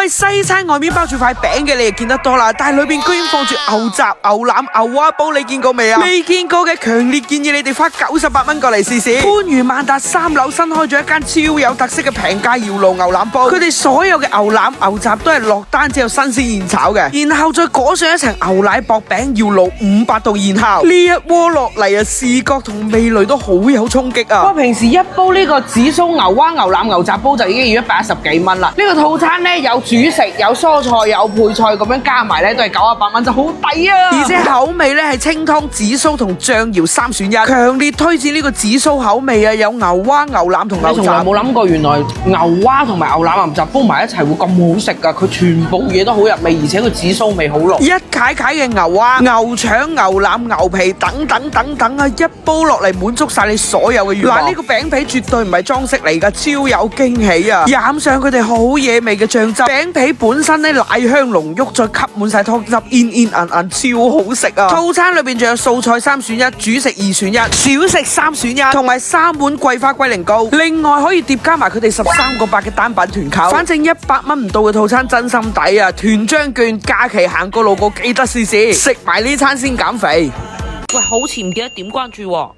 西餐外面包住塊餅嘅，你就見得多啦，但係裏邊居然放住牛雜、牛腩、牛蛙煲，你見過未啊？未見過嘅，強烈建議你哋花98蚊過嚟試試。番禺萬達3樓新開咗一間超有特色嘅平價窯爐牛腩煲，佢哋所有嘅牛腩、牛雜都係落單之後新鮮現炒嘅，然後再裹上一層牛奶薄餅，窯爐500度現烤，呢一鍋落嚟啊，視覺同味蕾都好有衝擊啊！我平時一煲呢個紫蘇牛蛙、牛腩、牛雜煲就已經要110幾蚊啦。呢個套餐呢，有主食、有蔬菜、有配菜咁樣加埋呢都係98蚊，就好抵啊！而且口味呢係清湯、紫蘇同醬窯3選1，強烈推薦呢個紫蘇口味啊！有牛蛙、牛腩同牛雜。你從來冇諗過原來牛蛙同埋牛腩、牛雜煲埋一齊會咁好食噶？佢全部嘢都好入味，而且佢紫蘇味好濃。一塊塊嘅牛蛙、牛腸、牛腩、牛皮等等等等啊，一煲落嚟滿足晒你所有嘅願望。嗱，呢個餅皮絕對唔係裝飾嚟噶，超有驚喜啊！染上佢哋好惹味嘅醬汁，餅皮本身咧奶香濃郁，再吸滿晒湯汁，煙煙韌韌，超好食啊！套餐裏邊仲有素菜3選1，主食2選1，小食3選1，同埋3碗桂花龜苓膏。另外可以疊加埋佢哋13個8嘅單品團購，反正100蚊唔到嘅套餐真心抵啊！團張券，假期行過路過記得試試，食埋呢餐先減肥。喂，好似唔記得點關注喎。